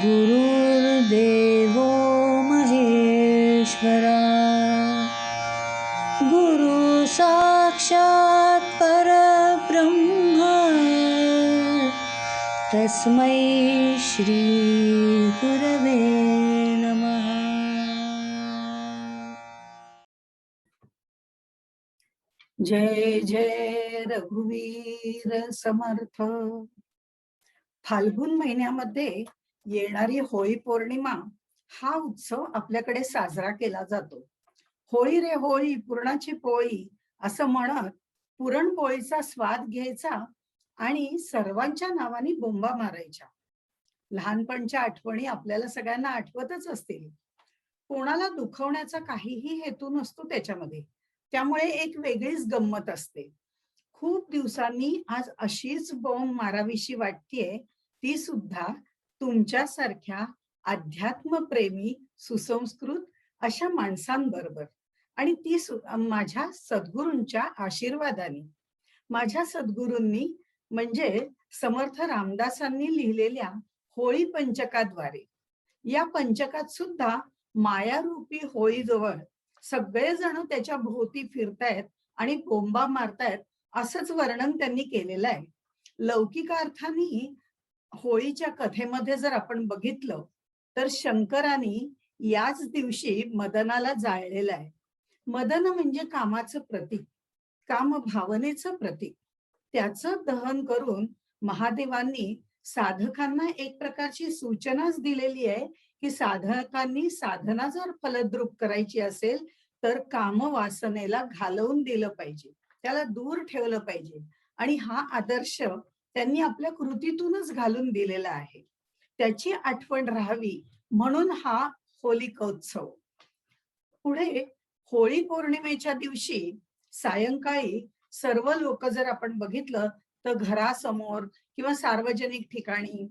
गुरुर्देवो महेश्वरा गुरु साक्षात् परब्रह्म तस्मै श्री गुरवे नमः। जय जय रघुवीर समर्थ। फाल्गुन महिन्यामध्ये येणारी होळी पौर्णिमा हा उत्सव आपल्याकडे साजरा केला जातो. होळी रे होळी पुरणाची पोळी असं म्हणत पुरणपोळीचा स्वाद घ्यायचा आणि सर्वांच्या नावाने बोंबा मारायच्या. लहानपणच्या आठवणी आपल्याला सगळ्यांना आठवतच असतील. कोणाला दुखवण्याचा काहीही हेतू नसतो त्याच्यामध्ये, त्यामुळे एक वेगळीच गंमत असते. खूप दिवसांनी आज अशीच बोंब मारावीशी वाटतेय, ती सुद्धा तुमच्यासारख्या अध्यात्मप्रेमी सुसंस्कृत अशा माणसांबरोबर, आणि ती माझ्या सद्गुरूंच्या आशीर्वादाने. माझ्या सद्गुरूंनी म्हणजे समर्थ रामदासांनी लिहिलेल्या होळी पंचकाद्वारे, या पंचकात सुद्धा मायारूपी होळीजवळ सगळेजण त्याच्या भोवती फिरतायत आणि बोंबा मारतायत असंच वर्णन त्यांनी केलेलं आहे. लौकिक अर्थाने होळीच्या कथेमध्ये जर आपण बघितलं तर शंकराने याच दिवशी मदनाला जाळलेलं आहे. मदन म्हणजे कामाचं प्रतीक, काम भावनेचं प्रतीक. त्याचं दहन करून महादेवांनी साधकांना एक प्रकारची सूचनाच दिलेली आहे की साधकांनी साधना जर फलद्रूप करायची असेल तर काम वासनेला घालवून दिलं पाहिजे, त्याला दूर ठेवलं पाहिजे. आणि हा आदर्श त्यांनी आपल्या कृतीतूनच घालून दिलेला आहे. त्याची आठवण राहावी म्हणून हा होलिकोत्सव. पुढे होळी पौर्णिमेच्या दिवशी सायंकाळी सर्व लोक जर आपण बघितलं तर घरासमोर किंवा सार्वजनिक ठिकाणी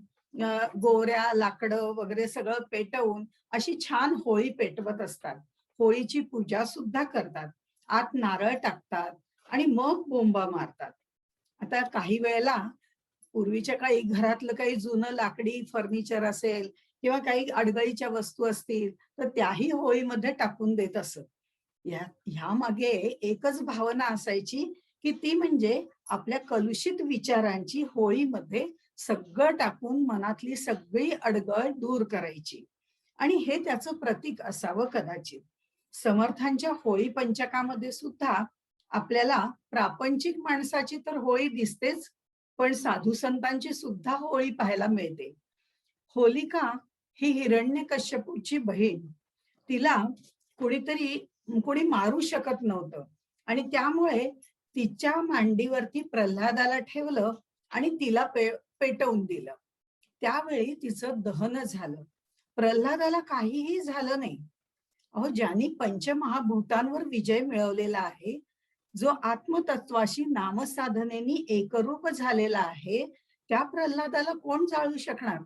गोऱ्या लाकडं वगैरे सगळं पेटवून अशी छान होळी पेटवत असतात. होळीची पूजा सुद्धा करतात, आत नारळ टाकतात आणि मग बोंबा मारतात. आता काही वेळेला पूर्वीच्या काळी घरातलं काही जुनं लाकडी फर्निचर असेल किंवा काही अडगळीच्या वस्तू असतील तर त्याही होळीमध्ये टाकून देत असत. ह्या मागे एकच भावना असायची की ती म्हणजे आपल्या कलुषित विचारांची होळीमध्ये सगळं टाकून मनातली सगळी अडगळ दूर करायची, आणि हे त्याचं प्रतीक असावं कदाचित. समर्थांच्या होळी पंचकामध्ये सुद्धा आपल्याला प्रापंचिक माणसाची तर होळी दिसतेच, पण साधू संतांची सुद्धा होळी पाहायला मिळते. होलिका ही हिरण्यकश्यपूची बहीण, तिला कोणी मारू शकत नव्हतं आणि त्यामुळे तिच्या मांडीवरती प्रल्हादाला ठेवलं आणि तिला पेटवून दिलं. त्यावेळी तिचं दहन झालं. प्रल्हादाला काहीही झालं नाही. अहो, ज्यांनी पंचमहाभूतांवर विजय मिळवलेला आहे, जो आत्मतत्वाशी नामसाधनेनी एकरूप झालेला आहे, त्या प्रल्हादाला कोण जाळू शकणार?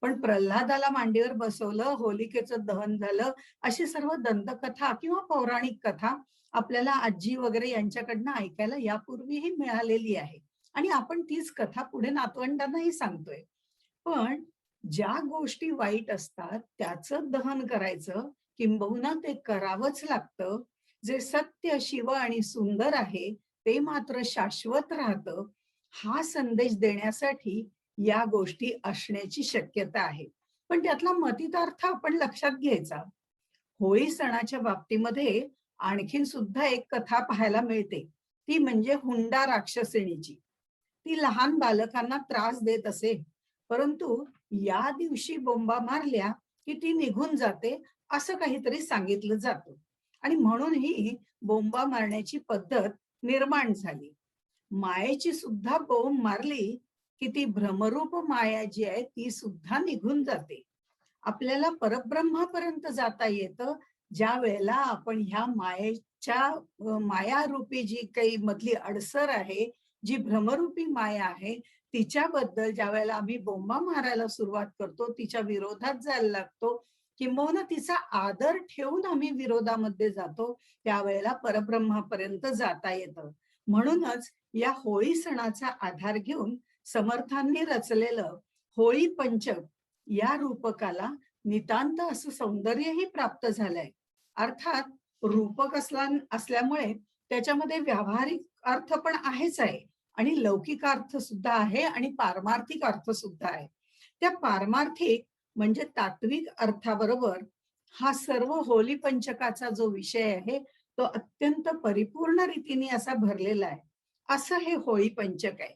पण प्रल्हादाला मांडीवर बसवलं, होलिकेचं दहन झालं. अशी सर्व दंतकथा किंवा पौराणिक कथा आपल्याला आजी वगैरे यांच्याकडनं ऐकायला यापूर्वीही मिळालेली आहे आणि आपण तीच कथा पुढे नातवंडांनाही सांगतोय. पण ज्या गोष्टी वाईट असतात त्याचं दहन करायचं, किंबहुना ते करावंच लागतं. जे सत्य, शिव आणि सुंदर आहे ते मात्र शाश्वत राहतं, हा संदेश देण्यासाठी या गोष्टी असण्याची शक्यता आहे. पण त्यातला मतितार्थ आपण लक्षात घ्यायचा. होळी सणाच्या बाबतीमध्ये आणखीन सुद्धा एक कथा पाहायला मिळते, ती म्हणजे हुंडा राक्षसिणीची. ती लहान बालकांना त्रास देत असे, परंतु या दिवशी बोंबा मारल्या की ती निघून जाते असं काहीतरी सांगितलं जातं, आणि म्हणून ही बोंबा मारण्याची पद्धत निर्माण झाली. मायेची सुद्धा बोंब मारली की ती भ्रमरूप माया जी आहे ती सुद्धा निघून जाते. आपल्याला परब्रह्मापर्यंत जाता येतं ज्या वेळेला आपण ह्या मायारूपी जी काही मधली अडसर आहे, जी भ्रमरूपी माया आहे, तिच्याबद्दल ज्या वेळेला आम्ही बोंबा मारायला सुरुवात करतो, तिच्या विरोधात जायला लागतो, किंबहुना तिचा आदर ठेवून आम्ही विरोधामध्ये जातो, त्यावेळेला परब्रह्मापर्यंत जाता येतं. म्हणूनच या होळी सणाचा आधार घेऊन समर्थांनी रचलेलं होळी पंचक या रूपकाला नितांत असं सौंदर्यही प्राप्त झालंय. अर्थात रूपक असल्यामुळे त्याच्यामध्ये व्यावहारिक अर्थ पण आहेच आहे आणि लौकिक अर्थ सुद्धा आहे आणि पारमार्थिक अर्थ सुद्धा आहे. त्या पारमार्थिक म्हणजे तात्विक अर्थाबरोबर हा सर्व होली पंचकाचा जो विषय आहे तो अत्यंत परिपूर्ण रीतीने असा भरलेला आहे. असं हे होळी पंचक आहे.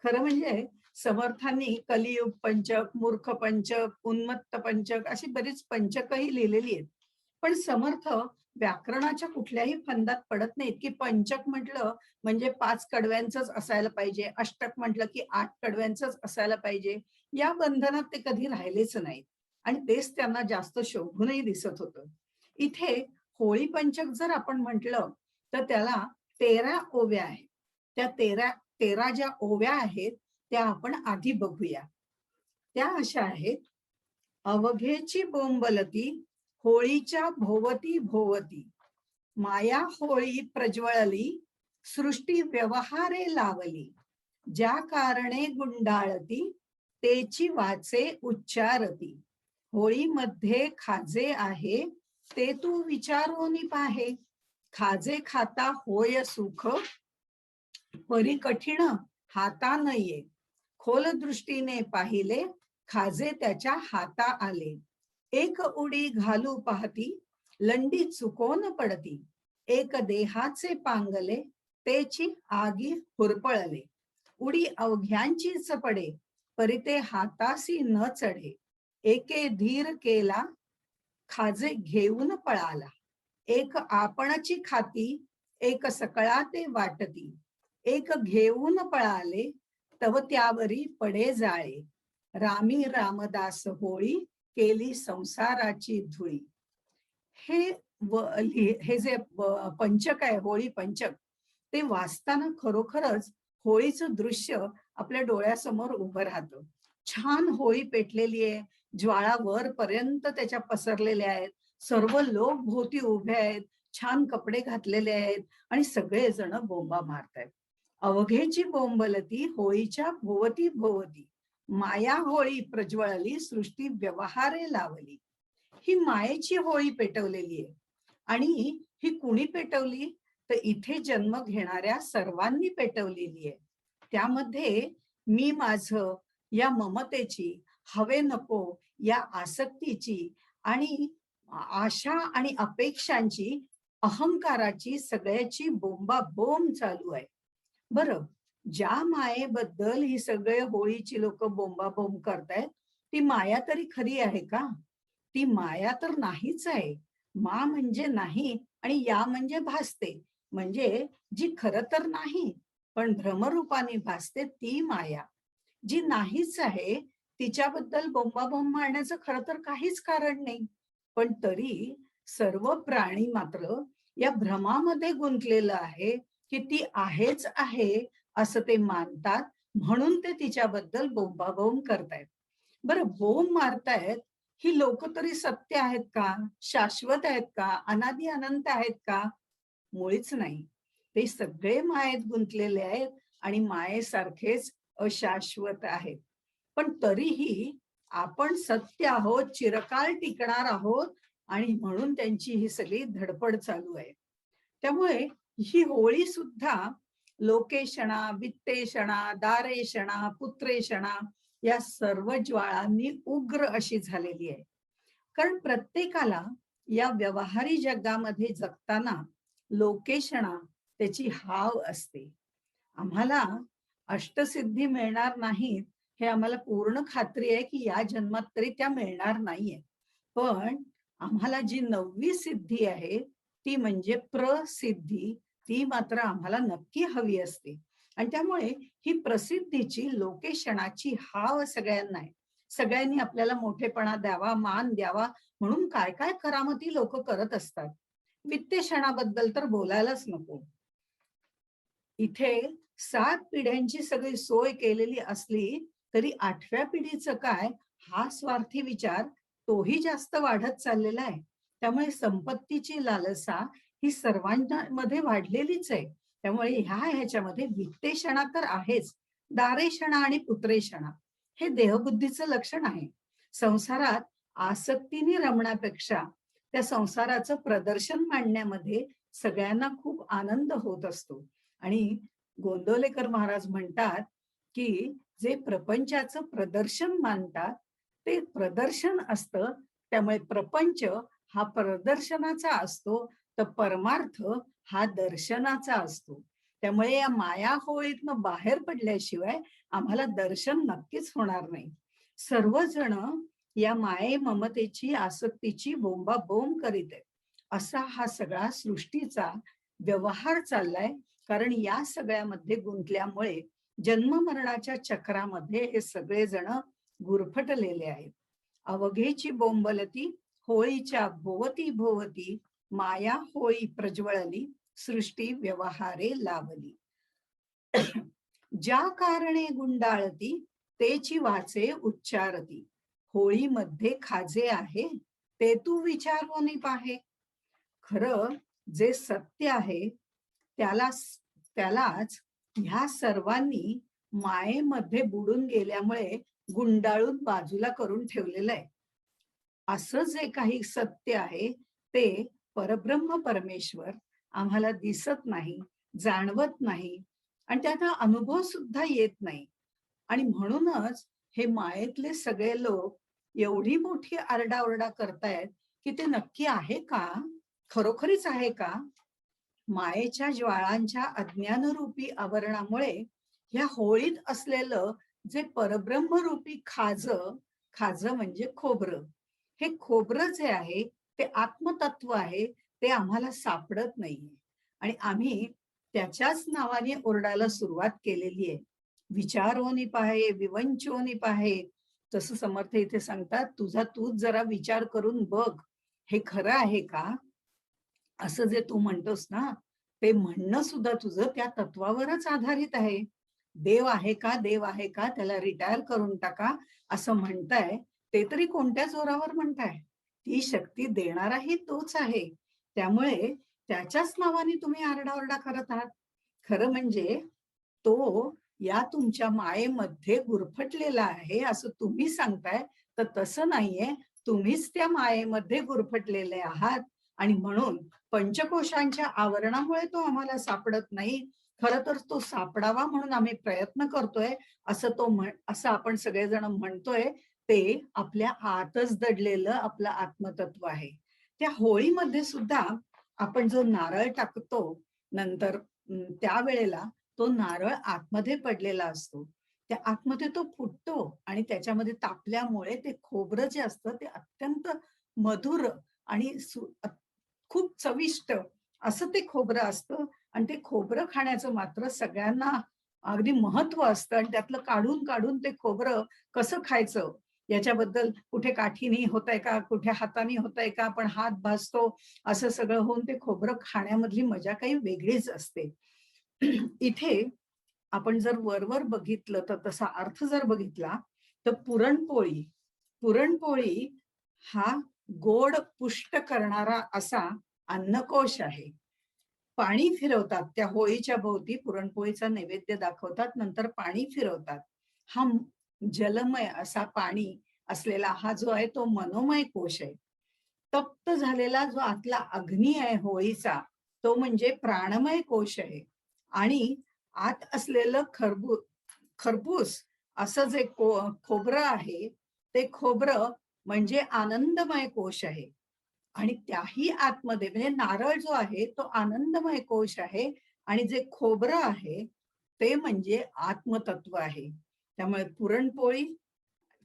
खरं म्हणजे समर्थांनी कलियुग पंचक, मूर्ख पंचक, उन्मत्त पंचक अशी बरीच पंचकही लिहिलेली आहेत. पण समर्थ व्याकरणाच्या कुठल्याही फंदात पडत नाहीत, की पंचक म्हटलं म्हणजे 5 कडव्यांचंच असायला पाहिजे, अष्टक म्हटलं की 8 कडव्यांचंच असायला पाहिजे. या बंधनात ते कधी राहिलेच नाहीत आणि तेच त्यांना जास्त शोभूनही दिसत होतं. इथे होळी पंचक जर आपण म्हटलं, तर त्याला 13 ओव्या आहेत. त्या 13 ज्या ओव्या आहेत, त्या आपण आधी बघूया. त्या अशा आहेत. अवघेची बोंबलती होळीच्या भोवती भोवती, माया होळी प्रज्वळली सृष्टी व्यवहारे लावली, ज्या कारणे गुंडाळती तेची वाचे उच्चारती, होळीमध्ये खाजे आहे ते तू विचारोनी पाहे, खाजे खाता होय सुख परी कठीण हाता न ये, खोल दृष्टीने पाहिले खाजे त्याच्या हाता आले, एक उडी घालू पाहती लंडी चुकोन पडती, एक देहाचे पांगले तेची आगी हुरपळले, उडी अवघ्यांचीच पडे परी ते हातासी न चढे, एके धीर केला खाजे घेऊन पळाला, एक आपणची खाती एक सकळा ते वाटती, एक घेऊन पळाले तव त्यावरी पडे जाळे, रामी रामदास होळी केली संसाराची धुळी. हे जे पंचक आहे होळी पंचक, ते वाचताना खरोखरच होळीचं दृश्य आपल्या डोळ्यासमोर उभं राहतं. छान होळी पेटलेली आहे, ज्वाळा वरपर्यंत त्याच्या पसरलेल्या आहेत, सर्व लोक भोवती उभे आहेत, छान कपडे घातलेले आहेत आणि सगळेजण बोंबा मारतायत. अवघेची बोंबलती होळीच्या भोवती भोवती, माया होळी प्रज्वळली सृष्टी व्यवहारे लावली. ही मायेची होळी पेटवलेली आहे आणि ही कुणी पेटवली, तर इथे जन्म घेणाऱ्या सर्वांनी पेटवलेली आहे. त्यामध्ये मी माझं या ममतेची, हवे नको या आसक्तीची आणि आशा आणि अपेक्षांची, अहंकाराची सगळ्याची बोंबाबोंब चालू आहे. बरं, ज्या मायेबद्दल ही सगळे होळीची लोक बोंबाबोंब करतायत, ती माया तरी खरी आहे का? ती माया तर नाहीच आहे. मा म्हणजे नाही आणि या म्हणजे भासते, म्हणजे जी खरं तर नाही पण भ्रमरूपाने भासते ती माया. जी नाहीच आहे तिच्याबद्दल बोंबाबोंब मारण्याचं खरं तर काहीच कारण नाही. पण तरी सर्व प्राणी मात्र या भ्रमामध्ये गुंतलेलं आहे, की ती आहेच आहे असं ते मानतात, म्हणून ते तिच्याबद्दल बोंबाबोंब करतायत. बरं, बोंब मारतायत ही लोक तरी सत्य आहेत का? शाश्वत आहेत का? अनादी अनंत आहेत का? मुळीच नाही. ते सगळे मायेत गुंतलेले आहेत आणि मायेसारखेच अशाश्वत आहेत. पण तरीही आपण सत्य आहोत, चिरकाल टिकणार आहोत आणि म्हणून त्यांची ही सगळी धडपड चालू आहे. त्यामुळे ही होळी सुद्धा लोकेशणा, वित्तेषणा, दारेषणा, पुत्रेषणा या सर्व ज्वाळांनी उग्र अशी झालेली आहे. कारण प्रत्येकाला या व्यवहारी जगामध्ये जगताना लोकेशणा त्याची हाव असते. आम्हाला अष्टसिद्धी मिळणार नाहीत हे आम्हाला पूर्ण खात्री आहे, की या जन्मात तरी त्या मिळणार नाहीये. पण आम्हाला जी 9वी सिद्धी आहे ती म्हणजे प्रसिद्धी, ती मात्र आम्हाला नक्की हवी असते. आणि त्यामुळे ही प्रसिद्धीची, लोकेशनाची हाव सगळ्यांना आहे. सगळ्यांनी आपल्याला मोठेपणा द्यावा, मान द्यावा म्हणून काय काय करामती लोक करत असतात. वित्तेषणाबद्दल तर बोलायलाच नको. इथे 7 पिढ्यांची सगळी सोय केलेली असली तरी 8व्या पिढीचं काय, हा स्वार्थी विचार तोही जास्त वाढत चाललेला आहे. त्यामुळे संपत्तीची लालसा ही सर्वांमध्ये वाढलेलीच आहे. त्यामुळे ह्याच्यामध्ये वित्तेषणा तर आहेच, दारेषणा आणि पुत्रेषणा हे देहबुद्धीचं लक्षण आहे. संसारात आसक्तीने रमण्यापेक्षा त्या संसाराचं प्रदर्शन मांडण्यामध्ये सगळ्यांना खूप आनंद होत असतो. आणि गोंदवलेकर महाराज म्हणतात की जे प्रपंचाचं प्रदर्शन मानतात ते प्रदर्शन असतं, त्यामुळे प्रपंच हा प्रदर्शनाचा असतो, तर परमार्थ हा दर्शनाचा असतो. त्यामुळे या माया होळीतनं बाहेर पडल्याशिवाय आम्हाला दर्शन नक्कीच होणार नाही. सर्वजण या माये ममतेची आसक्तीची बोंबाबोंब करीत आहेत. असा हा सगळा सृष्टीचा व्यवहार चाललाय. कारण या सगळ्यामध्ये गुंतल्यामुळे जन्म मरणाच्या चक्रामध्ये हे सगळेजण गुरफटलेले आहेत. अवघेची बोंबलती होळीच्या भोवती भोवती, माया होळी प्रज्वळली, सृष्टी व्यवहारे लावली. ज्या कारणे गुंडाळती, तेची वाचे उच्चारती. होळीमध्ये खाजे आहे, ते तू विचारून पाहे. खरं जे सत्य आहे त्यालाच ह्या सर्वांनी मायेमध्ये बुडून गेल्यामुळे गुंडाळून बाजूला करून ठेवलेलं आहे. असं जे काही सत्य आहे ते परब्रह्म परमेश्वर आम्हाला दिसत नाही, जाणवत नाही आणि त्याचा अनुभव सुद्धा येत नाही. आणि म्हणूनच हे मायेतले सगळे लोक एवढी मोठी आरडाओरडा करतायत की ते नक्की आहे का, खरोखरीच आहे का. मायेच्या ज्वाळांच्या अज्ञानरूपी आवरणामुळे ह्या होळीत असलेलं जे परब्रह्मरूपी खाज म्हणजे खोबरं, हे खोबरं जे आहे ते आत्मतत्व आहे, ते आम्हाला सापडत नाहीये. आणि आम्ही त्याच्याच नावाने ओरडायला सुरुवात केलेली आहे. विचारोनी पाहे, विवंचोनी पाहे. तसं समर्थ इथे सांगतात, तुझा तूच जरा विचार करून बघ, हे खरं आहे का. असं जे तू म्हणतोस ना, ते म्हणणं सुद्धा तुझं त्या तत्वावरच आधारित आहे. देव आहे का, देव आहे का, त्याला रिटायर करून टाका असं म्हणताय, ते तरी कोणत्या जोरावर म्हणताय. ती शक्ती देणाराही तोच आहे. त्यामुळे त्याच्याच नावाने तुम्ही आरडाओरडा करत आहात. खरं म्हणजे तो या तुमच्या मायेमध्ये गुरफटलेला आहे असं तुम्ही सांगताय, तर तसं नाहीये. तुम्हीच त्या मायेमध्ये गुरफटलेले आहात आणि म्हणून पंचकोशांच्या आवरणामुळे तो आम्हाला सापडत नाही. खरं तर तो सापडावा म्हणून आम्ही प्रयत्न करतोय, असं आपण सगळेजण म्हणतोय. ते आपल्या आतच दडलेलं आपलं आत्मतत्व आहे. त्या होळीमध्ये सुद्धा आपण जो नारळ टाकतो नंतर त्यावेळेला तो नारळ आतमध्ये पडलेला असतो. त्या आतमध्ये तो फुटतो आणि त्याच्यामध्ये तापल्यामुळे ते खोबरं जे असतं ते अत्यंत मधुर आणि खूप चविष्ट असं ते खोबरं असतं. आणि ते खोबरं खाण्याचं मात्र सगळ्यांना अगदी महत्व असतं. आणि त्यातलं काढून काढून ते खोबरं कसं खायचं याच्याबद्दल कुठे काठीने होतंय का, कुठे हाताने होतंय का, पण हात भाजतो असं सगळं होऊन ते खोबरं खाण्यामधली मजा काही वेगळीच असते. इथे आपण जर वरवर बघितलं तर तसा अर्थ जर बघितला तर पुरणपोळी हा गोड पुष्ट करणारा असा अन्नकोश आहे. पाणी फिरवतात त्या होळीच्या भोवती, पुरणपोळीचा नैवेद्य दाखवतात, नंतर पाणी फिरवतात. हा जलमय असा पाणी असलेला हा जो आहे तो मनोमय कोश आहे. तप्त झालेला जो आतला अग्नी आहे होळीचा, तो म्हणजे प्राणमय कोश आहे. आणि आत असलेलं खरपूस असं जे खोबरं आहे, ते खोबरं म्हणजे आनंदमय कोश आहे. आणि त्याही आतमध्ये म्हणजे नारळ जो आहे तो आनंदमय कोश आहे आणि जे खोबरं आहे ते म्हणजे आत्मतत्व आहे. त्यामुळे पुरणपोळी,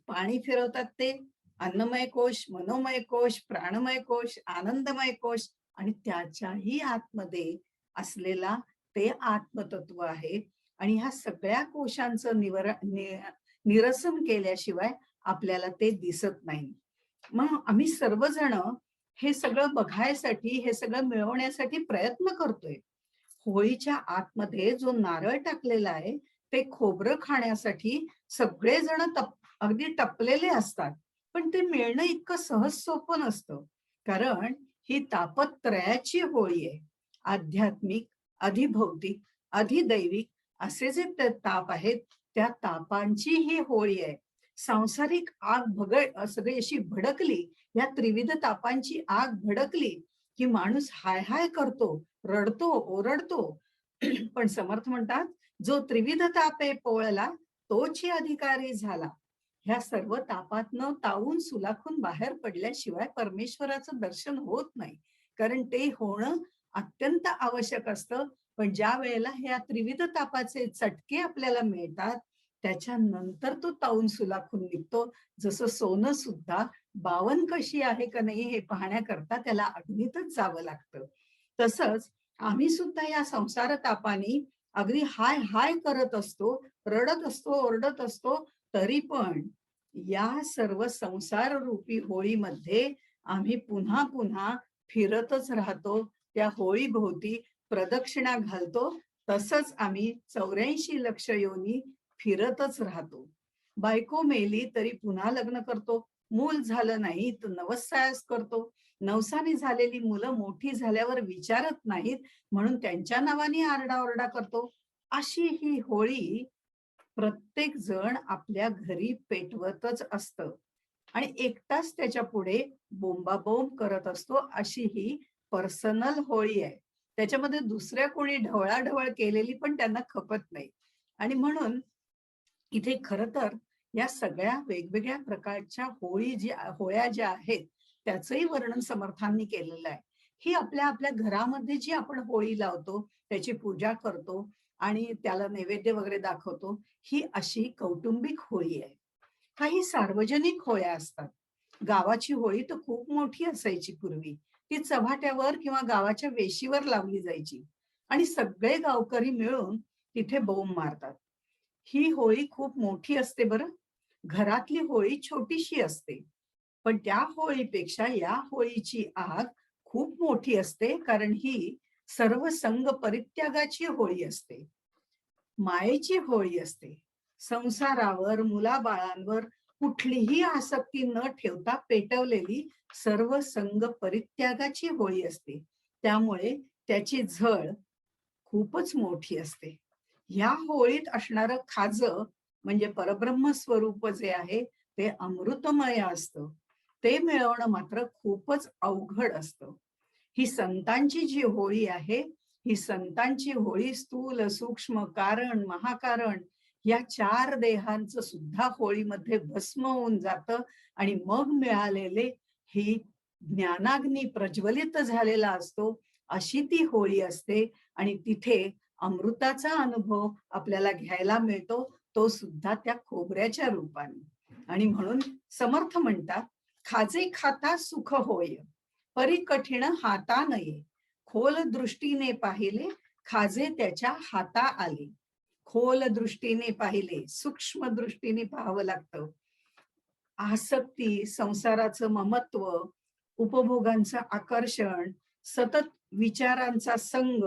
पाणी फिरवतात ते अन्नमय कोश, मनोमय कोश, प्राणमय कोश, आनंदमय कोश आणि त्याच्याही आतमध्ये असलेला ते आत्मतत्व आहे. आणि ह्या सगळ्या कोशांचं निरसन केल्याशिवाय आपल्याला ते दिसत नाही. मग आम्ही सर्वजण हे सगळं बघायसाठी, हे सगळं मिळवण्यासाठी प्रयत्न करतोय. होळीच्या आतमध्ये जो नारळ टाकलेला आहे ते खोबरं खाण्यासाठी सगळेजण अगदी टपलेले असतात. पण ते मिळणं इतकं सहज सोपं नसतं. कारण ही तापत्रयाची होळी आहे. आध्यात्मिक, अधिभौतिक, अधिदैविक असे जे ताप आहेत त्या तापांची ही होळी आहे. सांसारिक आग सगळी अशी भडकली, या त्रिविध तापांची आग भडकली की माणूस हाय हाय करतो, रडतो, ओरडतो. पण समर्थ म्हणतात, जो त्रिविध तापे पोळला तोची अधिकारी झाला. ह्या सर्व तापातनं तावून सुलाखून बाहेर पडल्याशिवाय परमेश्वराचं दर्शन होत नाही. कारण ते होणं अत्यंत आवश्यक असतं. पण ज्या वेळेला ह्या त्रिविध तापाचे चटके आपल्याला मिळतात, त्याच्यानंतर तो तावून सुलाखून निघतो. जसं सोनं सुद्धा बावन कशी आहे का नाही हे पाहण्याकरता त्याला अग्नीतच जावं लागतं. तसंच आम्ही सुद्धा या संसार तापाने अगदी हाय हाय करत असतो, रडत असतो, ओरडत असतो, तरी पण या सर्व संसार रूपी होळीमध्ये आम्ही पुन्हा पुन्हा फिरतच राहतो. त्या होळीभोवती प्रदक्षिणा घालतो. तसंच आम्ही 84 लक्ष योनी फिरतच राहतो. बायको मेली तरी पुन्हा लग्न करतो. मूल झालं नाही तर नवसायास करतो. नवसाने झालेली मुलं मोठी झाल्यावर विचारत नाहीत, म्हणून त्यांच्या नावाने आरडाओरडा करतो. अशी ही होळी प्रत्येक जण आपल्या घरी पेटवतच असतं आणि एकटाच त्याच्या पुढे बोंबाबोंब करत असतो. अशी ही पर्सनल होळी आहे. त्याच्यामध्ये दुसऱ्या कोणी ढवळाढवळ केलेली पण त्यांना खपत नाही. आणि म्हणून इथे खरं तर या सगळ्या वेगवेगळ्या प्रकारच्या होळ्या ज्या आहेत त्याचंही वर्णन समर्थांनी केलेलं आहे. ही आपल्या आपल्या घरामध्ये जी आपण होळी लावतो, त्याची पूजा करतो आणि त्याला नैवेद्य वगैरे दाखवतो, ही अशी कौटुंबिक होळी आहे. काही सार्वजनिक होळ्या असतात. गावाची होळी तर खूप मोठी असायची पूर्वी. ती चव्हाट्यावर किंवा गावाच्या वेशीवर लावली जायची आणि सगळे गावकरी मिळून तिथे बोंब मारतात. ही होळी खूप मोठी असते बरं. घरातली होळी छोटीशी असते. पण त्या होळीपेक्षा या होळीची आग खूप मोठी असते, कारण ही सर्व संग परित्यागाची होळी असते. मायेची होळी असते. संसारावर, मुलाबाळांवर कुठलीही आसक्ती न ठेवता पेटवलेली सर्व संग परित्यागाची होळी असते. त्यामुळे त्याची झळ खूपच मोठी असते. ह्या होळीत असणारं खाजं म्हणजे परब्रह्म स्वरूप जे आहे ते अमृतमय असतं. ते मिळवणं मात्र खूपच अवघड असतं. ही संतांची जी होळी आहे, ही संतांची होळी स्थूल, सूक्ष्म, कारण, महाकारण या 4 देहांचं सुद्धा होळीमध्ये भस्म होऊन जातं आणि मग मिळालेले ही ज्ञानाग्नी प्रज्वलित झालेला असतो. अशी ती होळी असते आणि तिथे अमृताचा अनुभव आपल्याला घ्यायला मिळतो, तो सुद्धा त्या खोबऱ्याच्या रूपाने. आणि म्हणून समर्थ म्हणतात, खाजे खाता सुख होय, परी कठीण हाता नये, खोल दृष्टीने पाहिले, खाजे त्याच्या हाता आले. खोल दृष्टीने पाहिले, सूक्ष्म दृष्टीने पाहावं लागतं. आसक्ती, संसाराचं ममत्व, उपभोगांचं आकर्षण, सतत विचारांचा संग,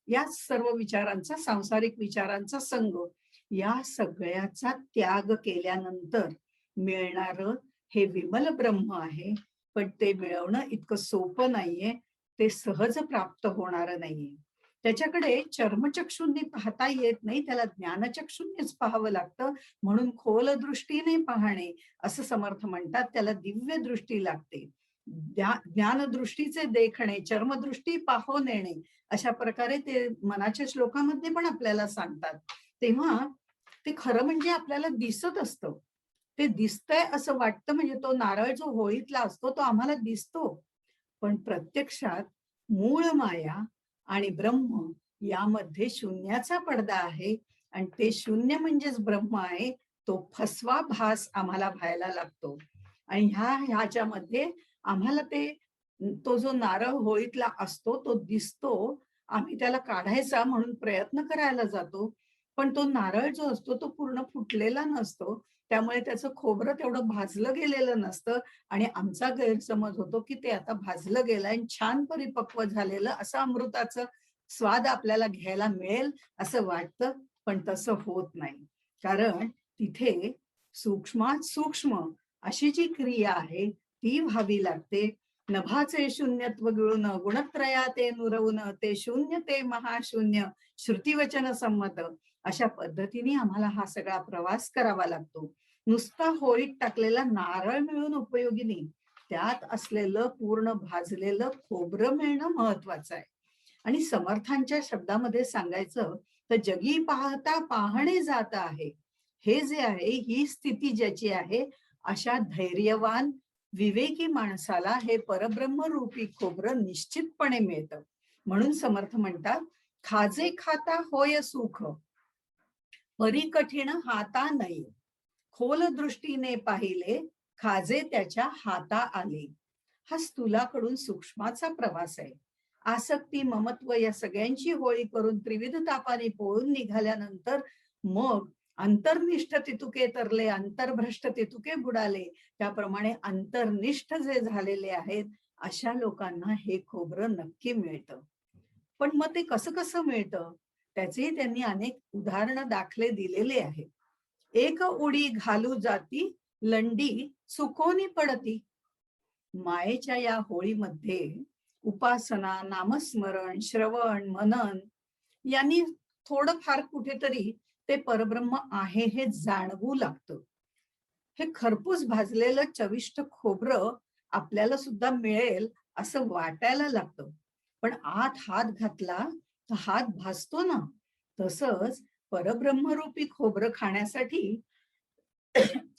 या सर्व विचारांचा, सांसारिक विचारांचा संग, या सगळ्याचा त्याग केल्यानंतर मिळणारं हे विमल ब्रह्म आहे. पण ते मिळवणं इतकं सोपं नाहीये. ते सहज प्राप्त होणारं नाहीये. त्याच्याकडे चर्मचक्षुंनी पाहता येत नाही, त्याला ज्ञानचक्षुंनीच पाहावं लागतं. म्हणून खोल दृष्टीने पाहणे असं समर्थ म्हणतात, त्याला दिव्य दृष्टी लागते. ज्ञानदृष्टीचे देखणे, चर्मदृष्टी पाहो नेणे, अशा प्रकारे ते मनाच्या श्लोकामध्ये पण आपल्याला सांगतात. तेव्हा ते खरं म्हणजे आपल्याला दिसत असतं. ते दिसतंय असं वाटतं, म्हणजे तो नारळ जो होळीतला असतो तो आम्हाला दिसतो. पण प्रत्यक्षात मूळ माया आणि ब्रह्म यामध्ये शून्याचा पडदा आहे आणि ते शून्य म्हणजेच ब्रह्म आहे. तो फसवा भास आम्हाला व्हायला लागतो आणि ह्याच्यामध्ये आम्हाला तो जो नारळ होळीतला असतो तो दिसतो. आम्ही त्याला काढायचा म्हणून प्रयत्न करायला जातो, पण तो नारळ जो असतो तो पूर्ण फुटलेला नसतो. त्यामुळे त्याचं खोबरं तेवढं भाजलं गेलेलं नसतं आणि आमचा गैरसमज होतो की ते आता भाजलं गेलं आणि छान परिपक्व झालेलं असं अमृताचं स्वाद आपल्याला घ्यायला मिळेल असं वाटतं. पण तसं होत नाही, कारण तिथे सूक्ष्मात सूक्ष्म अशी जी क्रिया आहे ती व्हावी लागते. नभाचे शून्यत्व गिळून गुणत्रया ते नुरवून, ते शून्य ते महाशून्य श्रुतिवचन संमत, अशा पद्धतीने आम्हाला हा सगळा प्रवास करावा लागतो. नुसता होळीत टाकलेला नारळ मिळून उपयोगी नाही, त्यात असलेलं पूर्ण भाजलेलं खोबरं मिळणं महत्वाचं आहे. आणि समर्थांच्या शब्दामध्ये सांगायचं तर जगी पाहता पाहणे जात आहे. हे जे आहे, ही स्थिती ज्याची आहे, अशा धैर्यवान विवेकी माणसाला हे परब्रह्म रूपी खोबरं निश्चितपणे मिळतं. म्हणून समर्थ म्हणतात, खाजे खाता होय सुख, परी कठीण हाता नाही, खोल दृष्टीने पाहिले, खाजे त्याच्या हाता आले. हा स्थूलाकडून सूक्ष्माचा प्रवास आहे. आसक्ती ममत्व या सगळ्यांची होळी करून त्रिविध तापाने पोळून निघाल्यानंतर मग अंतर्निष्ठ तितुके तरले, अंतर्भ्रष्ट तितुके बुडाले, त्याप्रमाणे अंतर्निष्ठ जे झालेले आहेत अशा लोकांना हे खोबरं नक्की मिळतं. पण मग ते कसं कसं मिळतं, त्याचे त्यांनी अनेक उदाहरणं दाखले दिलेले आहेत. एक उडी घालू जाती, लंडी सुकोनी पडती. मायेच्या या होळीमध्ये उपासना, नामस्मरण, श्रवण, मनन यांनी थोडंफार कुठेतरी ते परब्रह्म आहे हे जाणवू लागतं. हे खरपूस भाजलेलं चविष्ट खोबरं आपल्याला सुद्धा मिळेल असं वाटायला लागतं. पण आत हात घातला तर हात भाजतो ना. तसंच परब्रह्मरूपी खोबरं खाण्यासाठी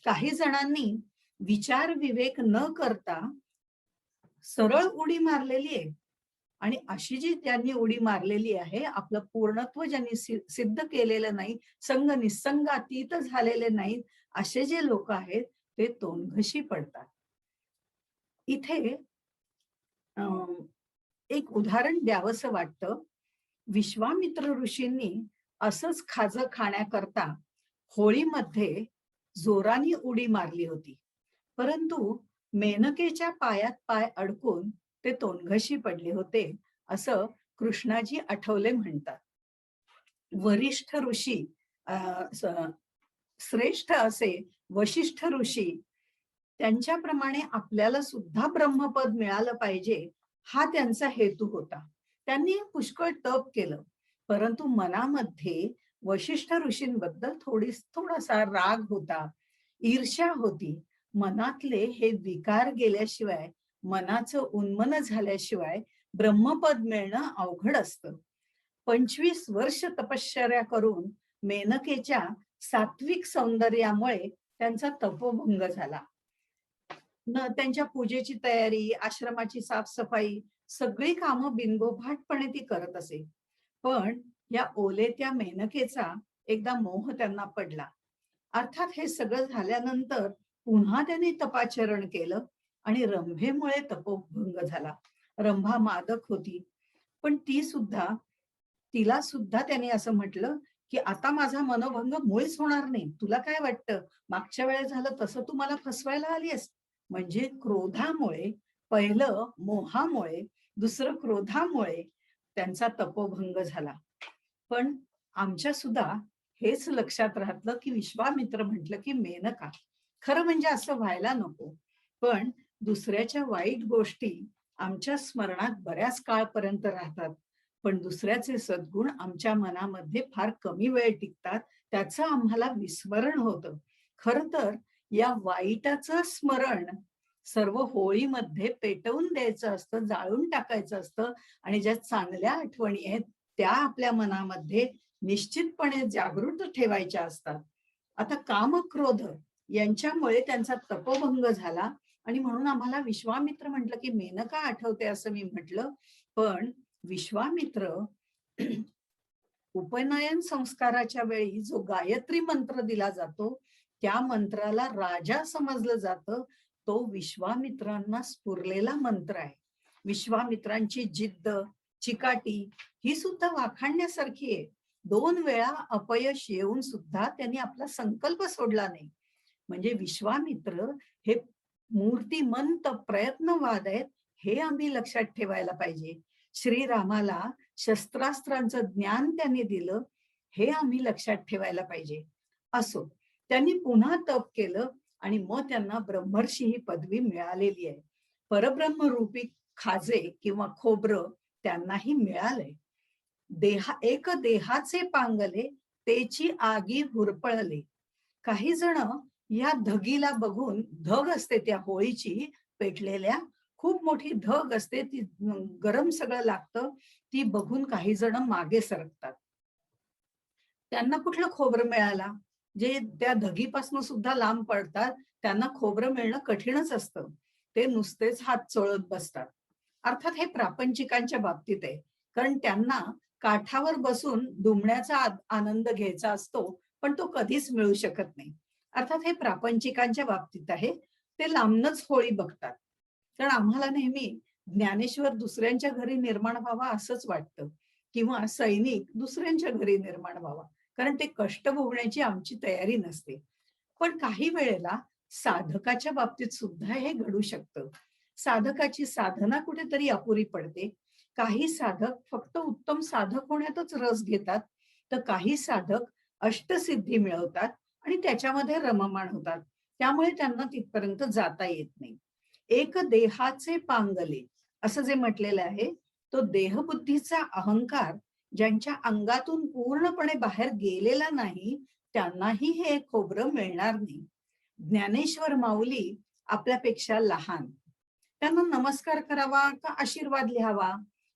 काही जणांनी विचार विवेक न करता सरळ उडी मारलेली आहे. आणि अशी जी त्यांनी उडी मारलेली आहे, आपलं पूर्णत्व ज्यांनी सिद्ध केलेलं नाही, संग निसंग अतीत झालेले नाहीत, असे जे लोक आहेत ते तोंडघशी पडतात. इथे एक उदाहरण द्यावंसं वाटतं. विश्वामित्र ऋषींनी असंच खाजं खाण्याकरता होळीमध्ये जोराने उडी मारली होती. परंतु मेनकेच्या पायात पाय अडकून ते तोंडघशी पडले होते, असं कृष्णाजी आठवले म्हणतात. वरिष्ठ ऋषी श्रेष्ठ असे वशिष्ठ ऋषी, त्यांच्याप्रमाणे आपल्याला सुद्धा ब्रह्मपद मिळालं पाहिजे हा त्यांचा हेतू होता. त्यांनी पुष्कळ तप केलं, परंतु मनामध्ये वशिष्ठ ऋषींबद्दल थोडासा राग होता, ईर्ष्या होती. मनातले हे विकार गेल्याशिवाय, मनाचं उन्मन झाल्याशिवाय ब्रह्मपद मिळणं अवघड असतं. 25 वर्ष तपश्चर्या करून मेनकेच्या सात्विक सौंदर्यामुळे त्यांचा तपोभंग झाला. त्यांच्या पूजेची तयारी, आश्रमाची साफसफाई, सगळी कामं बिनगोभाटपणे ती करत असे. पण या ओलेत्या मेनकेचा एकदा मोह त्यांना पडला. अर्थात हे सगळं झाल्यानंतर पुन्हा त्यांनी तपाचरण केलं आणि रंभेमुळे तपोभंग झाला. रंभा मादक होती, पण तिला सुद्धा त्यांनी असं म्हटलं की आता माझा मनोभंग मुळीच होणार नाही. तुला काय वाटतं, मागच्या वेळेस झालं तसं तू मला फसवायला आलीस? म्हणजे क्रोधामुळे, पहिलं मोहामुळे, दुसरं क्रोधामुळे त्यांचा तपोभंग झाला. पण आमच्या सुद्धा हेच लक्षात राहतलं की विश्वामित्र म्हटलं की मेनका, खरं म्हणजे असं व्हायला नको. पण दुसऱ्याच्या वाईट गोष्टी आमच्या स्मरणात बऱ्याच काळपर्यंत राहतात, पण दुसऱ्याचे सद्गुण आमच्या मनामध्ये फार कमी वेळ टिकतात, त्याचं आम्हाला विस्मरण होतं. खरं तर या वाईटाचं स्मरण सर्व होळीमध्ये पेटवून द्यायचं असतं, जाळून टाकायचं असतं आणि ज्या चांगल्या आठवणी आहेत त्या आपल्या मनामध्ये निश्चितपणे जागृत ठेवायच्या असतात. आता काम क्रोध यांच्यामुळे त्यांचा तपोभंग झाला आणि म्हणून आम्हाला विश्वामित्र म्हटलं की मेनका आठवते असं मी म्हटलं. पण विश्वामित्र उपनयन संस्काराच्या वेळी जो गायत्री मंत्र दिला जातो, त्या मंत्राला राजा समजलं जातं. तो विश्वामित्रांना स्फुरलेला मंत्र आहे. विश्वामित्रांची जिद्द, चिकाटी ही सुद्धा वाखाणण्यासारखी आहे. 2 वेळा अपयश येऊन सुद्धा त्यांनी आपला संकल्प सोडला नाही. म्हणजे विश्वामित्र हे मूर्तिमंत प्रयत्नवाद आहेत, हे आम्ही लक्षात ठेवायला पाहिजे. श्रीरामाला शस्त्रास्त्रांचं ज्ञान त्यांनी दिलं, हे आम्ही लक्षात ठेवायला पाहिजे. असो, त्यांनी पुन्हा तप केलं आणि मग त्यांना ब्रह्मर्षी ही पदवी मिळालेली आहे. परब्रह्म रूपी खाजे किंवा खोबरं त्यांनाही मिळालंय. एक देहाचे पांगले, तेची आगी हुरपळले. काही जण या धगीला बघून, धग असते त्या होळीची पेटलेल्या, खूप मोठी धग असते ती, गरम सगळं लागतं, ती बघून काही जण मागे सरकतात. त्यांना कुठलं खोबरं मिळाला? जे त्या धगीपासून सुद्धा लांब पडतात, त्यांना खोबरं मिळणं कठीणच असतं. ते नुसतेच हात चोळत बसतात. अर्थात हे प्रापंचिकांच्या बाबतीत आहे. कारण त्यांना काठावर बसून डुंबण्याचा आनंद घ्यायचा असतो, पण तो कधीच मिळू शकत नाही. अर्थात हे प्रापंचिकांच्या बाबतीत आहे. ते लांबनच होळी बघतात. कारण आम्हाला नेहमी ज्ञानेश्वर दुसऱ्यांच्या घरी निर्माण व्हावा असंच वाटतं, किंवा सैनिक दुसऱ्यांच्या घरी निर्माण व्हावा. कारण ते कष्ट भोगण्याची आमची तयारी नसते. पण काही वेळेला साधकाच्या बाबतीत सुद्धा हे घडू शकतं. साधकाची साधना कुठेतरी अपुरी पडते. काही साधक फक्त उत्तम साधक होण्यातच रस घेतात, तर काही साधक अष्टसिद्धी मिळवतात आणि त्याच्यामध्ये रममाण होतात. त्यामुळे त्यांना तिथपर्यंत जाता येत नाही. एक देहाचे पांगले असं जे म्हटलेलं आहे, तो देहबुद्धीचा अहंकार ज्यांच्या अंगातून पूर्णपणे बाहेर गेलेला नाही, त्यांनाही हे खोबरं मिळणार नाही. ज्ञानेश्वर माऊली आपल्यापेक्षा लहान, त्यांना नमस्कार करावा का आशीर्वाद लिहावा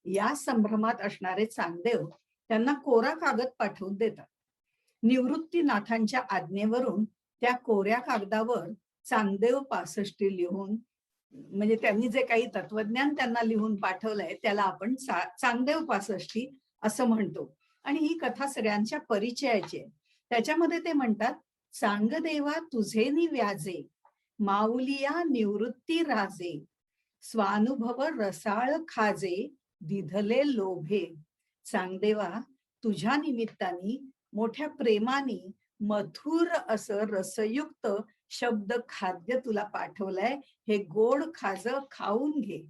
या संभ्रमात असणारे चांगदेव त्यांना कोरा कागद पाठवून देतात. निवृत्तीनाथांच्या आज्ञेवरून त्या कोऱ्या कागदावर चांगदेव 65 लिहून, म्हणजे त्यांनी जे काही तत्वज्ञान त्यांना लिहून पाठवलंय त्याला आपण चांगदेव 65 असं म्हणतो. आणि ही कथा सगळ्यांच्या परिचयाची आहे. त्याच्यामध्ये ते म्हणतात, चांगदेवा तुझे नि व्याजे, माऊलिया निवृत्ती राजे, स्वानुभव रसाळ खाजे, दिधले लोभे. चांगदेवा, तुझ्या निमित्ताने मोठ्या प्रेमाने मधुर असं रसयुक्त शब्द खाद्य तुला पाठवलंय, हे गोड खाज खाऊन घे.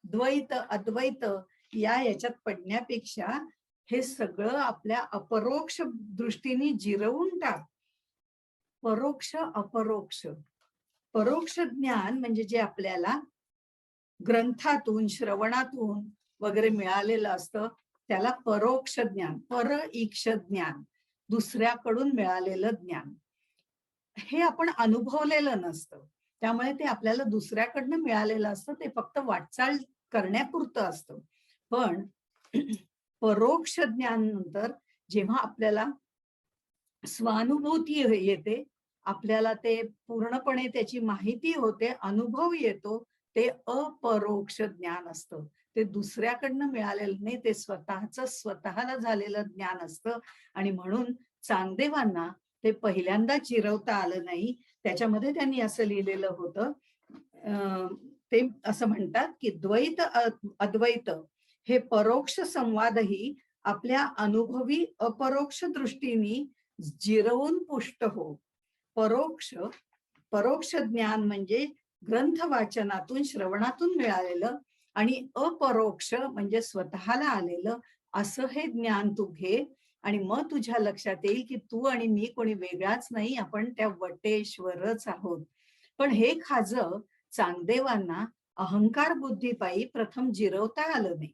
द्वैत अद्वैत याच्यात पडण्यापेक्षा हे सगळं आपल्या अपरोक्ष दृष्टीने जिरवून टाक. परोक्ष अपरोक्ष, परोक्ष ज्ञान म्हणजे जे आपल्याला ग्रंथातून श्रवणातून वगैरे मिळालेलं असतं त्याला परोक्ष ज्ञान, परईक्ष ज्ञान, दुसऱ्याकडून मिळालेलं ज्ञान. हे आपण अनुभवलेलं नसतं, त्यामुळे ते आपल्याला दुसऱ्याकडनं मिळालेलं असतं, ते फक्त वाटचाल करण्यापुरतं असतं. पण परोक्ष ज्ञान नंतर जेव्हा आपल्याला स्वानुभूती येते, आपल्याला ते पूर्णपणे त्याची माहिती होते, अनुभव येतो, ते अपरोक्ष ज्ञान असतं. ते दुसऱ्याकडनं मिळालेलं नाही, ते स्वतःच स्वतःला झालेलं ज्ञान असतं. आणि म्हणून चांगदेवांना ते पहिल्यांदा चिरवता आलं नाही. त्याच्यामध्ये त्यांनी असं लिहिलेलं होतं, ते असं म्हणतात की द्वैत अद्वैत हे परोक्ष संवादही आपल्या अनुभवी अपरोक्ष दृष्टीने जिरवून पुष्ट हो. परोक्ष परोक्ष ज्ञान म्हणजे ग्रंथ वाचनातून श्रवणातून मिळालेलं, आणि अपरोक्ष म्हणजे स्वतःला आलेलं, असं हे ज्ञान तू घे. आणि मग तुझ्या लक्षात येईल की तू आणि मी कोणी वेगळाच नाही, आपण त्या वटेश्वरच आहोत. पण हे खाज चांगदेवांना अहंकार बुद्धीपायी प्रथम जिरवता आलं नाही.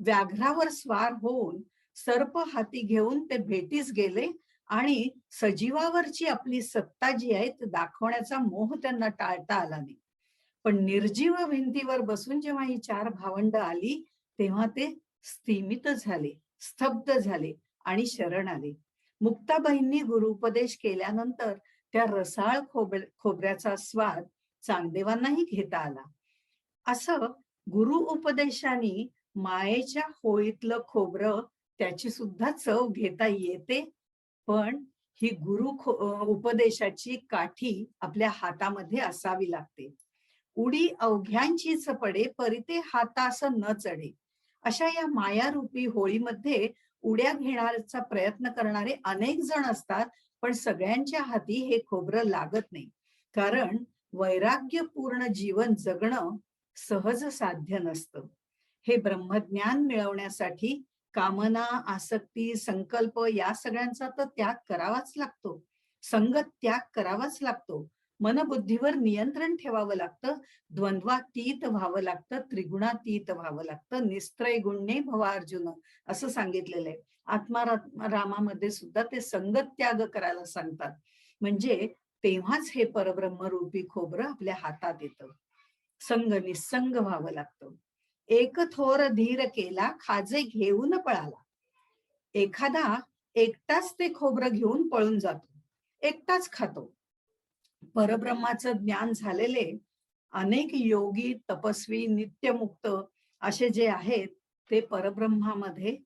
व्याघ्रावर स्वार होऊन सर्प हाती घेऊन ते भेटीस गेले आणि सजीवावरची आपली सत्ता जी आहे ती दाखवण्याचा मोह त्यांना टाळता आला नाही. पण निर्जीव भिंतीवर बसून जेव्हा ही 4 भावंड आली, तेव्हा ते स्तिमित झाले, स्तब्ध झाले आणि शरण आले. मुक्ताबाईंनी गुरुपदेश केल्यानंतर त्या रसाळ खोबऱ्याचा स्वाद चांगदेवांनाही घेता आला. असं गुरु उपदेशाने मायेच्या होळीतलं खोबरं त्याची सुद्धा चव घेता येते. पण ही उपदेशाची काठी आपल्या हातामध्ये असावी लागते. उडी अवघ्यांचीच पडे, परिते हातास न चढे. अशा या मायारूपी होळीमध्ये उड्या घेण्याचा प्रयत्न करणारे अनेक जण असतात, पण सगळ्यांच्या हाती हे खोबरं लागत नाही. कारण वैराग्यपूर्ण जीवन जगणं सहज साध्य नसतं. हे ब्रह्मज्ञान मिळवण्यासाठी कामना, आसक्ती, संकल्प या सगळ्यांचा तर त्याग करावाच लागतो. संगत त्याग करावाच लागतो. मनबुद्धीवर नियंत्रण ठेवावं लागतं. द्वंद्वातीत व्हावं लागतं, त्रिगुणातीत व्हावं लागतं. निस्त्रय गुण्ये भवा अर्जुन असं सांगितलेलं आहे. आत्मारामामध्ये सुद्धा ते संगत त्याग करायला सांगतात. म्हणजे तेव्हाच हे परब्रह्मरूपी खोबरं आपल्या हातात येतं. संग निसंग व्हावं लागतं. एक थोर धीर केला खाजे घेऊन पळाला. एखादा एकटाच ते खोबरं घेऊन पळून जातो, एकटाच खातो. परब्रह्माचं ज्ञान झालेले अनेक योगी तपस्वी नित्यमुक्त असे जे आहेत ते परब्रह्मामध्ये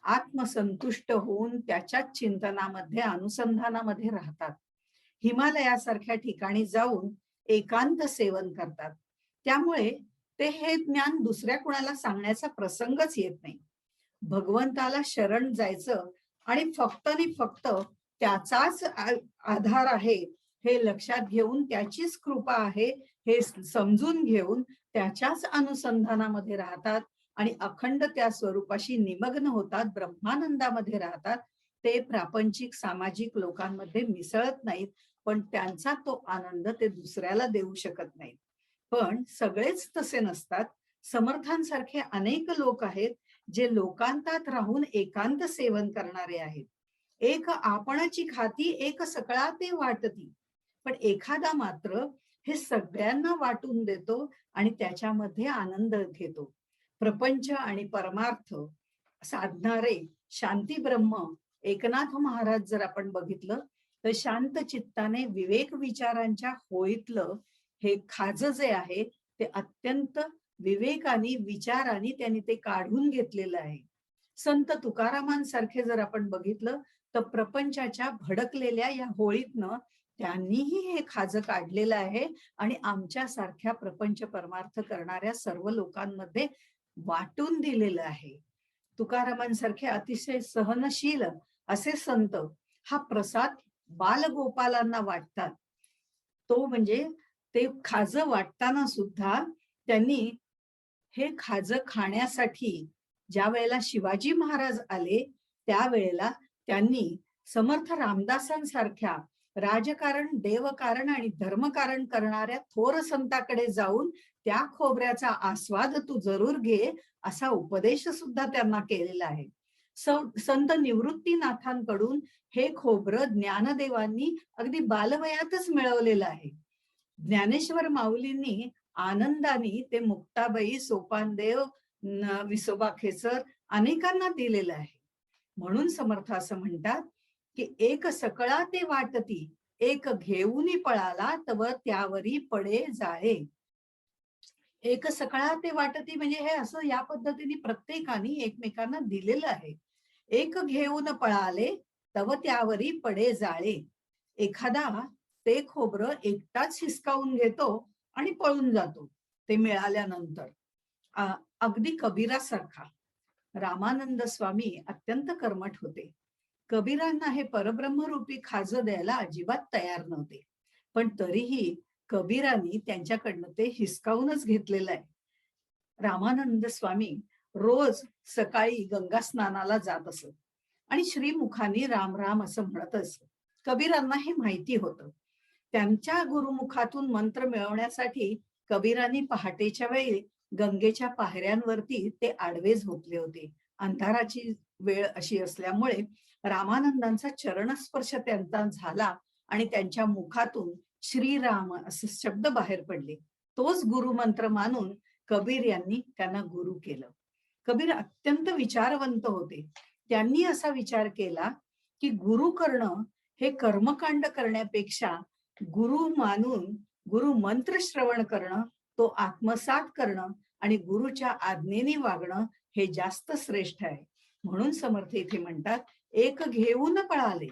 आत्मसंतुष्ट होऊन त्याच्याच चिंतनामध्ये अनुसंधानामध्ये राहतात. हिमालयासारख्या ठिकाणी जाऊन एकांत सेवन करतात. त्यामुळे ते हे ज्ञान दुसऱ्या कुणाला सांगण्याचा प्रसंगच येत नाही. भगवंताला शरण जायचं आणि फक्त त्याचाच आधार आहे हे लक्षात घेऊन, त्याचीच कृपा आहे हे समजून घेऊन त्याच्याच अनुसंधानामध्ये राहतात आणि अखंड त्या स्वरूपाशी निमग्न होतात, ब्रह्मानंदामध्ये राहतात. ते प्रापंचिक सामाजिक लोकांमध्ये मिसळत नाहीत, पण त्यांचा तो आनंद ते दुसऱ्याला देऊ शकत नाहीत. पण सगळेच तसे नसतात. समर्थांसारखे अनेक लोक आहेत जे लोकांतात राहून एकांत सेवन करणारे आहेत. एक आपणाची खाती एक सकळा ते वाटती. पण एखादा मात्र हे सगळ्यांना वाटून देतो आणि त्याच्यामध्ये आनंद घेतो. प्रपंच आणि परमार्थ साधणारे शांती ब्रह्म एकनाथ महाराज जर आपण बघितलं तर शांत चित्ताने विवेक विचारांच्या होळीतलं हे खाजं जे आहे ते अत्यंत विवेकाने विचाराने त्यांनी ते काढून घेतलेलं आहे. संत तुकारामांसारखे जर आपण बघितलं तर प्रपंचाच्या भडकलेल्या या होळीतनं त्यांनीही हे खाजं काढलेलं आहे आणि आमच्या सारख्या प्रपंच परमार्थ करणाऱ्या सर्व लोकांमध्ये वाटून दिलेलं आहे. तुकारामांसारखे अतिशय सहनशील असे संत हा प्रसाद बालगोपालांना वाटतात. तो म्हणजे ते खाजं वाटताना सुद्धा त्यांनी हे खाजं खाण्यासाठी ज्या वेळेला शिवाजी महाराज आले त्यावेळेला त्यांनी समर्थ रामदासांसारख्या राजकारण देवकारण आणि धर्मकारण करणाऱ्या थोर संताकडे जाऊन त्या खोबऱ्याचा आस्वाद तू जरूर घे असा उपदेश सुद्धा त्यांना केलेला आहे. संत निवृत्तीनाथांकडून हे खोबरं ज्ञानदेवांनी अगदी बालवयातच मिळवलेलं आहे. ज्ञानेश्वर माऊलींनी आनंदाने ते मुक्ताबाई सोपानदेव विसोबा खेचर अनेकांना दिलेलं आहे. म्हणून समर्थ असं म्हणतात की एक सकळा ते वाटती एक घेऊनी पळाला तव त्यावरी पडे जाळे. एक सकळा ते वाटती म्हणजे हे असं या पद्धतीने प्रत्येकाने एकमेकांना दिलेलं आहे. एक घेऊन पळाले तव त्यावरी पडे जाळे. एखादा ते खोबरं एकटाच हिसकावून घेतो आणि पळून जातो ते मिळाल्यानंतर. अगदी कबीरासारखा. रामानंद स्वामी अत्यंत कर्मठ होते. कबीरांना हे परब्रह्मरूपी खाजं द्यायला अजिबात तयार नव्हते, पण तरीही कबीरांनी त्यांच्याकडनं ते हिसकावूनच घेतलेलं आहे. रामानंद स्वामी रोज सकाळी गंगा स्नानाला जात असत आणि श्रीमुखानी राम राम असं म्हणत असत. कबीरांना हे माहिती होतं. त्यांच्या गुरुमुखातून मंत्र मिळवण्यासाठी कबीरांनी पहाटेच्या वेळी गंगेच्या पायऱ्यांवरती ते आडवे झोपले होते. अंधाराची वेळ अशी असल्यामुळे रामानंदांचा चरणस्पर्श त्यांचा झाला आणि त्यांच्या मुखातून श्रीराम असे शब्द बाहेर पडले. तोच गुरुमंत्र मानून कबीर यांनी त्यांना गुरु केलं. कबीर अत्यंत विचारवंत होते. त्यांनी असा विचार केला की गुरु करणं हे कर्मकांड करण्यापेक्षा गुरु मानून गुरु मंत्र श्रवण करणं, तो आत्मसात करणं आणि गुरुच्या आज्ञेने वागणं हे जास्त श्रेष्ठ आहे. म्हणून समर्थ इथे म्हणतात एक घेऊन पळाले.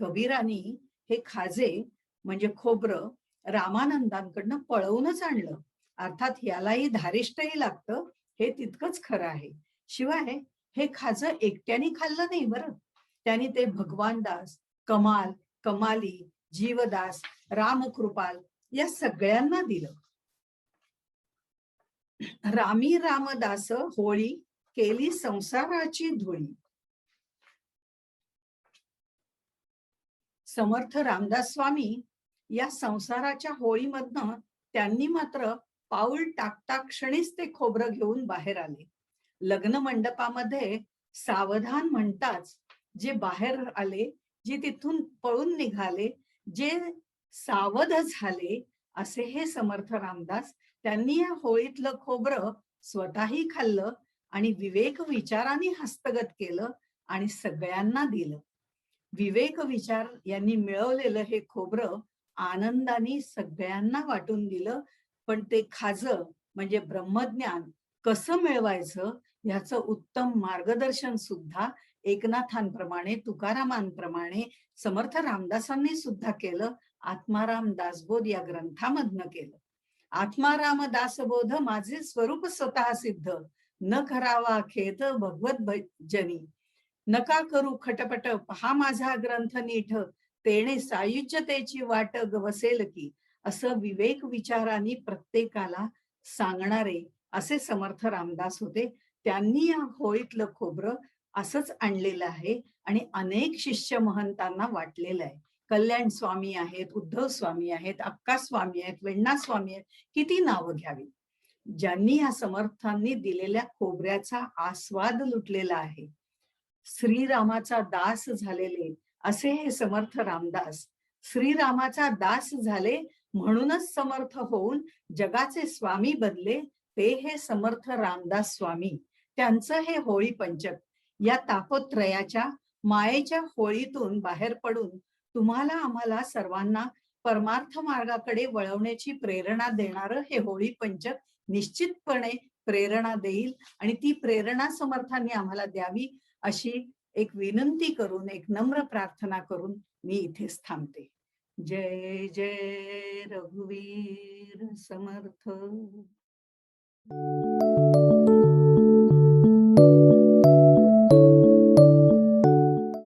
कबीरांनी हे खाजे म्हणजे खोबरं रामानंदांकडनं पळवूनच आणलं. अर्थात यालाही धारिष्टही लागतं, हे तितकंच खरं आहे. शिवाय हे खाजं एकट्याने खाल्लं नाही बरं. त्यांनी ते भगवान दास, कमाल, कमाली, जीवदास, रामकृपाल या सगळ्यांना दिलं. रामी रामदास होळी केली संसाराची धुळी. समर्थ रामदास स्वामी या संसाराच्या होळीमधनं त्यांनी मात्र पाऊल टाकता क्षणीच ते खोबरं घेऊन बाहेर आले. लग्न मंडपामध्ये सावधान म्हणताच जे बाहेर आले, जे तिथून पळून निघाले, जे सावध झाले असे हे समर्थ रामदास. त्यांनी या होळीतलं खोबरं स्वतःही खाल्लं आणि विवेक विचाराने हस्तगत केलं आणि सगळ्यांना दिलं. विवेक विचार यांनी मिळवलेलं हे खोबरं आनंदाने सगळ्यांना वाटून दिलं. पण ते खाजं म्हणजे ब्रह्मज्ञान कसं मिळवायचं याचं उत्तम मार्गदर्शन सुद्धा एकनाथांप्रमाणे, तुकारामांप्रमाणे समर्थ रामदासांनी सुद्धा केलं. आत्माराम दासबोध या ग्रंथामधनं केलं. आत्माराम दासबोध माझे स्वरूप स्वतः सिद्ध, न करावा खेद भगवत भजनी. नका करू खटपट पहा माझा ग्रंथ नीठ, तेणे सायुज्यतेची वाट गवसेल की. असं विवेक विचारांनी प्रत्येकाला सांगणारे असे समर्थ रामदास होते. त्यांनी या होळीतलं खोबरं असंच आणलेलं आहे आणि अनेक शिष्य महंतांना वाटलेलं आहे. कल्याण स्वामी आहेत, उद्धव स्वामी आहेत, अक्का स्वामी आहेत, वेण्णा स्वामी आहेत, किती नावं घ्यावी. ज्यांनी या समर्थांनी दिलेल्या खोबऱ्याचा आस्वाद लुटलेला आहे. श्रीरामाचा दास झालेले असे हे समर्थ रामदास. श्रीरामाचा दास झाले म्हणूनच समर्थ होऊन जगाचे स्वामी बनले ते हे समर्थ रामदास स्वामी. त्यांचं हे होळी पंचक या तापोत्रयाच्या मायेच्या होळीतून बाहेर पडून तुम्हाला आम्हाला सर्वांना परमार्थ मार्गाकडे वळवण्याची प्रेरणा देणारं हे होळी पंचक निश्चितपणे प्रेरणा देईल आणि ती प्रेरणा समर्थांनी आम्हाला द्यावी अशी एक विनंती करून, एक नम्र प्रार्थना करून मी इथेच थांबते. जय जय रघुवीर समर्थ.